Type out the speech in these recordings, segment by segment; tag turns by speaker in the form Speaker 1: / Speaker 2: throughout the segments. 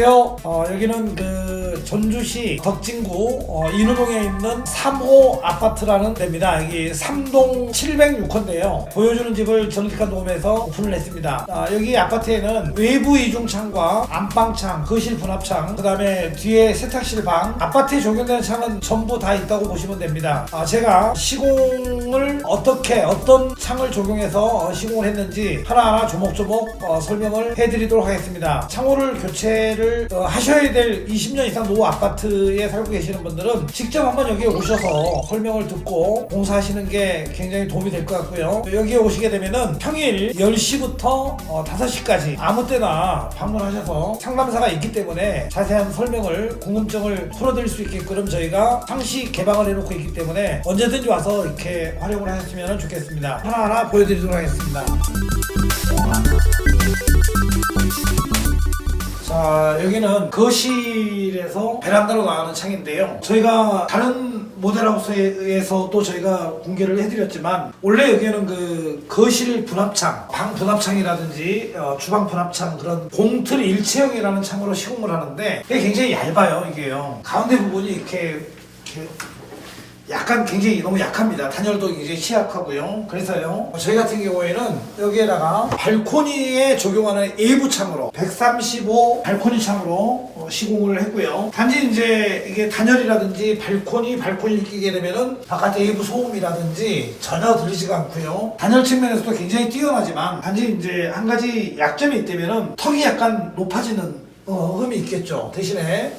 Speaker 1: 안녕하세요. 여기는 전주시 덕진구 인후동에 있는 3호 아파트라는 데입니다. 여기 3동 706호인데요. 보여주는 집을 정직한 도움에서 오픈을 했습니다. 여기 아파트에는 외부 이중창과 안방창, 거실 분합창, 그 다음에 뒤에 세탁실 방, 아파트에 적용되는 창은 전부 다 있다고 보시면 됩니다. 제가 시공을 어떤 창을 적용해서 시공을 했는지 하나하나 조목조목 설명을 해드리도록 하겠습니다. 창호를 교체를 하셔야 될 20년 이상 노후 아파트에 살고 계시는 분들은 직접 한번 여기에 오셔서 설명을 듣고 공사하시는 게 굉장히 도움이 될 것 같고요. 여기에 오시게 되면은 평일 10시부터 5시까지 아무 때나 방문하셔서 상담사가 있기 때문에 자세한 설명을, 궁금증을 풀어드릴 수 있게끔 저희가 상시 개방을 해놓고 있기 때문에 언제든지 와서 이렇게 활용을 하셨으면 좋겠습니다. 하나하나 보여드리도록 하겠습니다. 자, 여기는 거실에서 베란다로 나가는 창인데요. 저희가 다른 모델하우스에서도 저희가 공개를 해드렸지만 원래 여기는 거실 분합창, 방 분합창이라든지 주방 분합창 그런 봉틀 일체형이라는 창으로 시공을 하는데 이게 굉장히 얇아요. 이게요. 가운데 부분이 이렇게 약간 굉장히 너무 약합니다. 단열도 굉장히 취약하고요. 그래서요, 저희 같은 경우에는 여기에다가 발코니에 적용하는 외부 창으로 135 발코니 창으로 시공을 했고요. 단지 이제 이게 단열이라든지 발코니를 끼게 되면은 바깥에 외부 소음이라든지 전혀 들리지가 않고요. 단열 측면에서도 굉장히 뛰어나지만 단지 이제 한 가지 약점이 있다면은 턱이 약간 높아지는 흠이 있겠죠. 대신에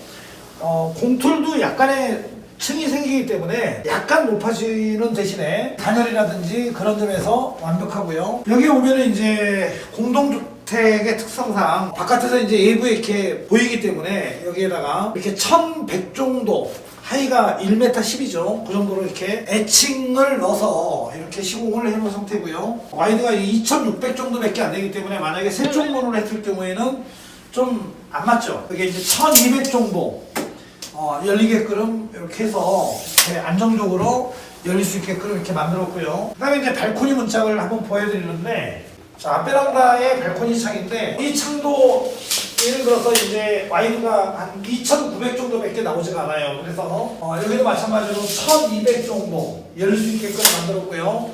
Speaker 1: 공툴도 약간의 층이 생기기 때문에 약간 높아지는 대신에 단열이라든지 그런 점에서 완벽하고요. 여기 오면은 이제 공동주택의 특성상 바깥에서 이제 외부에 이렇게 보이기 때문에 여기에다가 이렇게 1100 정도 하이가 1m 10이죠. 그 정도로 이렇게 애칭을 넣어서 이렇게 시공을 해놓은 상태고요. 와이드가 2600 정도밖에 안 되기 때문에 만약에 세 쪽문을 했을 경우에는 좀 안 맞죠. 이게 이제 1200 정도 열리게끔 이렇게 해서 이렇게 안정적으로 열릴 수 있게끔 이렇게 만들었고요. 그 다음에 이제 발코니 문짝을 한번 보여드리는데, 자, 앞베란다의 발코니 창인데 이 창도 예를 들어서 이제 와이드가 한 2900 정도밖에 나오지가 않아요. 그래서 여기도 마찬가지로 1200 정도 열릴 수 있게끔 만들었고요.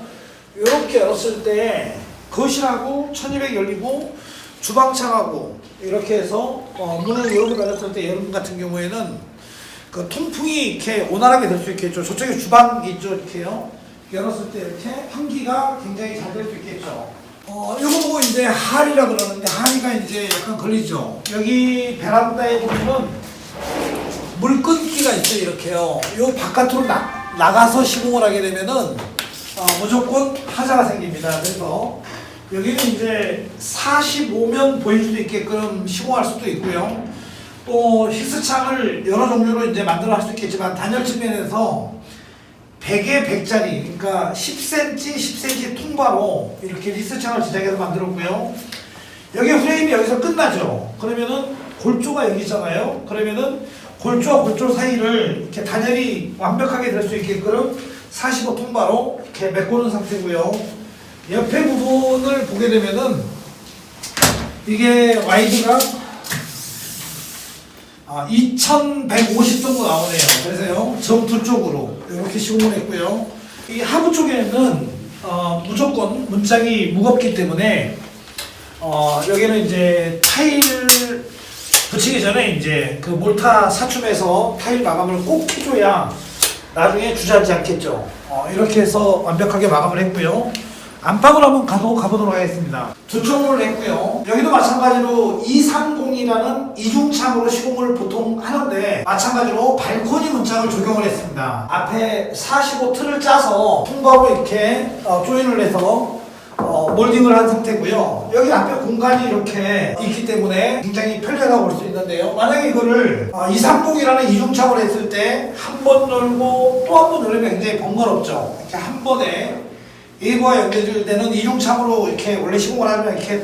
Speaker 1: 이렇게 열었을 때 거실하고 1200 열리고 주방창하고 이렇게 해서 문을 이렇게 열었을 때 여러분 같은 경우에는 그 통풍이 이렇게 원활하게 될 수 있겠죠. 저쪽에 주방이 있죠. 이렇게요. 열었을 때 이렇게 환기가 굉장히 잘 될 수 있겠죠. 이거 보고 이제 하리라 그러는데 하리가 이제 약간 걸리죠. 여기 베란다에 보면은 물 끊기가 있어요. 이렇게요. 요 바깥으로 나가서 시공을 하게 되면은 무조건 하자가 생깁니다. 그래서 여기는 이제 45면 보일 수도 있게끔 시공할 수도 있고요. 또 히스창을 여러 종류로 이제 만들어 할 수 있겠지만 단열 측면에서 100에 100짜리, 그러니까 10cm, 10cm 통바로 이렇게 히스창을 제작해서 만들었고요. 여기 프레임이 여기서 끝나죠. 그러면은 골조가 여기 있잖아요. 그러면은 골조와 골조 사이를 이렇게 단열이 완벽하게 될 수 있게끔 45 통바로 이렇게 메꾸는 상태고요. 옆에 부분을 보게 되면은 이게 와이드가 2150 정도 나오네요. 그래서요, 저 쪽으로 이렇게 시공을 했고요. 이 하부 쪽에는 무조건 문짝이 무겁기 때문에 여기는 이제 타일 붙이기 전에 이제 그 몰타 사춤에서 타일 마감을 꼭 해줘야 나중에 주저하지 않겠죠. 이렇게 해서 완벽하게 마감을 했고요. 안방으로 한번 가보도록 하겠습니다. 두 쪽문을 했고요. 여기도 마찬가지로 230이라는 이중창으로 시공을 보통 하는데 마찬가지로 발코니 문짝을 적용을 했습니다. 앞에 45 틀을 짜서 통바로 이렇게 조인을 해서 몰딩을 한 상태고요. 여기 앞에 공간이 이렇게 있기 때문에 굉장히 편리하다고 볼 수 있는데요. 만약에 이거를 230이라는 이중창으로 했을 때 한 번 열고 또 한 번 열리면 굉장히 번거롭죠. 이렇게 한 번에 외부와 연결되는 이중창으로 이렇게 원래 시공을 하면 이렇게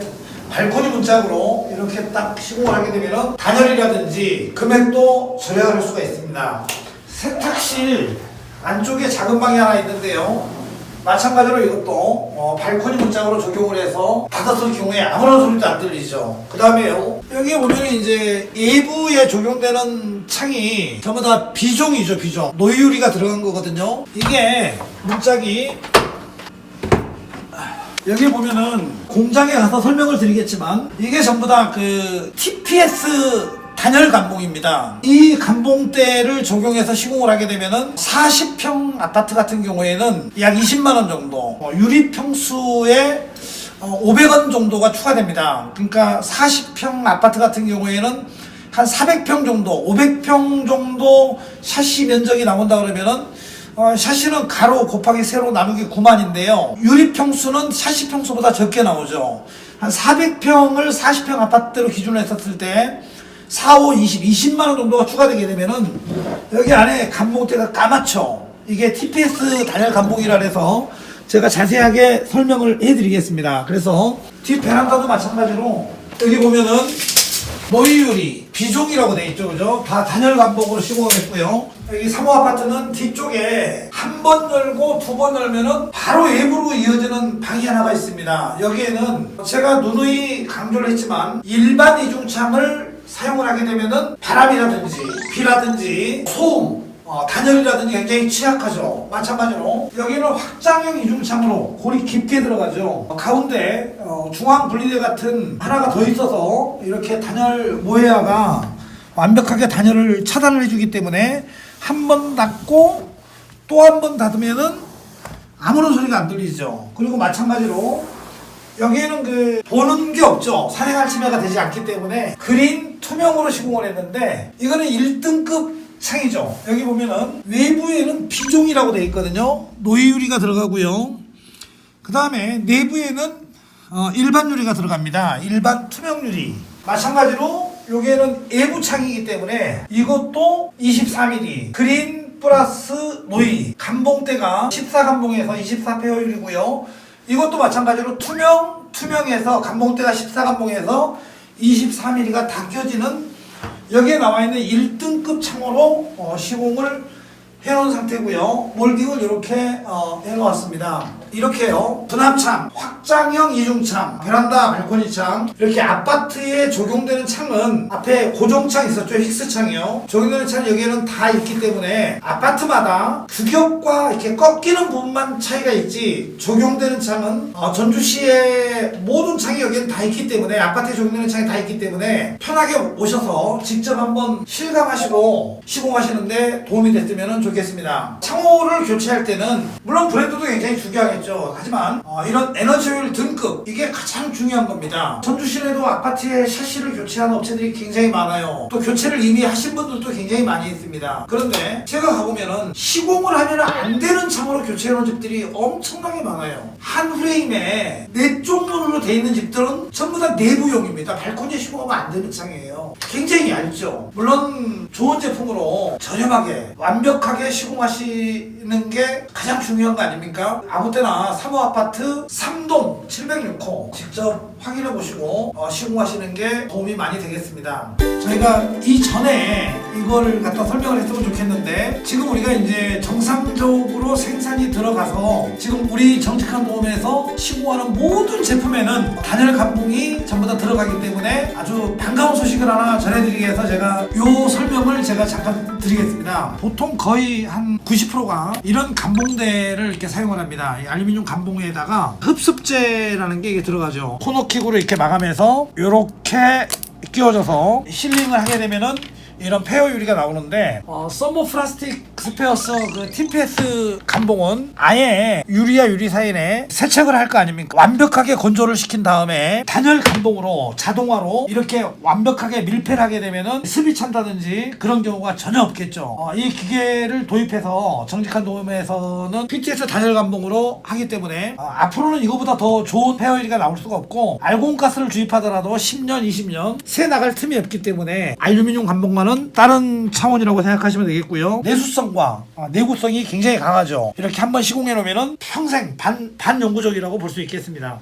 Speaker 1: 발코니 문짝으로 이렇게 딱 시공을 하게 되면 단열이라든지 금액도 절약할 수가 있습니다. 세탁실 안쪽에 작은 방이 하나 있는데요. 마찬가지로 이것도 발코니 문짝으로 적용을 해서 닫았을 경우에 아무런 소리도 안 들리죠. 그 다음에요, 여기 보면 이제 외부에 적용되는 창이 전부 다 비종이죠. 비종 노유리가 들어간 거거든요. 이게 문짝이 여기 보면은 공장에 가서 설명을 드리겠지만 이게 전부 다 그 TPS 단열 감봉입니다. 이 감봉대를 적용해서 시공을 하게 되면은 40평 아파트 같은 경우에는 약 20만원 정도, 유리평수에 500원 정도가 추가됩니다. 그러니까 40평 아파트 같은 경우에는 한 400평 정도, 500평 정도 샤시 면적이 나온다 그러면은 샤시는 가로 곱하기 세로 나누기 9만인데요. 유리평수는 샤시 평수보다 적게 나오죠. 한 400평을 40평 아파트로 기준으로 했었을 때 4, 5, 20만원 정도가 추가되게 되면은 여기 안에 감봉대가 까맣죠. 이게 TPS 단열 감봉이라 해서 제가 자세하게 설명을 해드리겠습니다. 그래서 뒷 베란다도 마찬가지로 여기 보면은 노유리 비종이라고 되어 있죠. 그죠? 다 단열 감봉으로 시공을 했고요. 여기 3호 아파트는 뒤쪽에 한 번 열고 두 번 열면은 바로 외부로 이어지는 방이 하나가 있습니다. 여기에는 제가 누누이 강조를 했지만 일반 이중창을 사용을 하게 되면은 바람이라든지 비라든지 소음, 단열이라든지 굉장히 취약하죠. 마찬가지로 여기는 확장형 이중창으로 골이 깊게 들어가죠. 가운데 중앙 분리대 같은 하나가 더 있어서 이렇게 단열 모해화가 완벽하게 단열을 차단을 해주기 때문에 한 번 닫고 또 한 번 닫으면은 아무런 소리가 안 들리죠. 그리고 마찬가지로 여기에는 그 보는 게 없죠. 산행할 침해가 되지 않기 때문에 그린 투명으로 시공을 했는데 이거는 1등급 창이죠. 여기 보면은 외부에는 비종이라고 되어 있거든요. 노유리가 들어가고요. 그 다음에 내부에는 일반 유리가 들어갑니다. 일반 투명 유리. 마찬가지로 여기에는 외부 창이기 때문에 이것도 24mm 그린 플러스 노이 감봉대가 14감봉에서 24페어율이고요. 이것도 마찬가지로 투명해서 감봉대가 14감봉에서 24mm가 다 껴지는 여기에 나와 있는 1등급 창으로 시공을 해놓은 상태고요. 몰딩을 이렇게 해놓았습니다. 이렇게요. 분합창, 확장형 이중창, 베란다 발코니 창, 이렇게 아파트에 적용되는 창은 앞에 고정창 있었죠. 힉스창이요. 적용되는 창은 여기에는 다 있기 때문에 아파트마다 규격과 이렇게 꺾이는 부분만 차이가 있지 적용되는 창은 전주시의 모든 창이 여기에는 다 있기 때문에 아파트에 적용되는 창이 다 있기 때문에 편하게 오셔서 직접 한번 실감하시고 시공하시는데 도움이 됐으면 좋겠습니다. 창호를 교체할 때는 물론 브랜드도 굉장히 중요하겠죠. 하지만 이런 에너지효율 등급 이게 가장 중요한 겁니다. 전주시내도 아파트에 샤시를 교체하는 업체들이 굉장히 많아요. 또 교체를 이미 하신 분들도 굉장히 많이 있습니다. 그런데 제가 가보면은 시공을 하면 안 되는 창으로 교체해놓은 집들이 엄청나게 많아요. 한 프레임에 4쪽문으로 되어 있는 집들은 전부 다 내부용입니다. 발코니에 시공하면 안 되는 창이에요. 굉장히 얇죠. 물론 좋은 제품으로 저렴하게 완벽하게 시공하시는 게 가장 중요한 거 아닙니까? 아무 때나 3호 아파트 3동 706호 직접 확인해 보시고 시공하시는 게 도움이 많이 되겠습니다. 저희가 이전에 이걸 갖다 설명을 했으면 좋겠는데 지금 우리가 이제 정상적으로 생산이 들어가서 지금 우리 정직한 도움에서 시공하는 모든 제품에는 단열 감봉이 전부 다 들어가기 때문에 아주 반가운 소식을 하나 전해드리기 위해서 제가 요 설명을 제가 잠깐 드리겠습니다. 보통 거의 한 90%가 이런 감봉대를 이렇게 사용을 합니다. 이 알루미늄 감봉에다가 흡습제라는 게 이게 들어가죠. 코너킥으로 이렇게 마감해서 이렇게 끼워져서 실링을 하게 되면은 이런 페어 유리가 나오는데 서머 플라스틱 스페어스 그 TPS 감봉은 아예 유리와 유리 사이에 세척을 할 거 아닙니까? 완벽하게 건조를 시킨 다음에 단열 감봉으로 자동화로 이렇게 완벽하게 밀폐를 하게 되면은 습이 찬다든지 그런 경우가 전혀 없겠죠. 이 기계를 도입해서 정직한 도움에서는 PTS 단열 감봉으로 하기 때문에 앞으로는 이거보다 더 좋은 페어 유리가 나올 수가 없고 알곤가스를 주입하더라도 10년 20년 새 나갈 틈이 없기 때문에 알루미늄 감봉만 다른 차원이라고 생각하시면 되겠고요. 내수성과 내구성이 굉장히 강하죠. 이렇게 한번 시공해 놓으면 평생 반영구적이라고 볼 수 있겠습니다.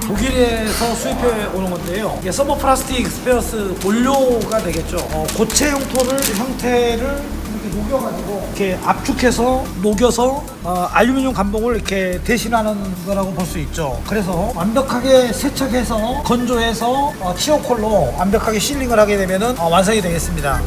Speaker 1: 독일이 독일에서 수입해 오는 건데요. 이게 서머 플라스틱 스페어스 본료가 되겠죠. 고체 형태를 이렇게 녹여가지고 이렇게 압축해서 녹여서 알루미늄 감봉을 이렇게 대신하는 거라고 볼 수 있죠. 그래서 완벽하게 세척해서 건조해서 치어콜로 완벽하게 실링을 하게 되면은 완성이 되겠습니다.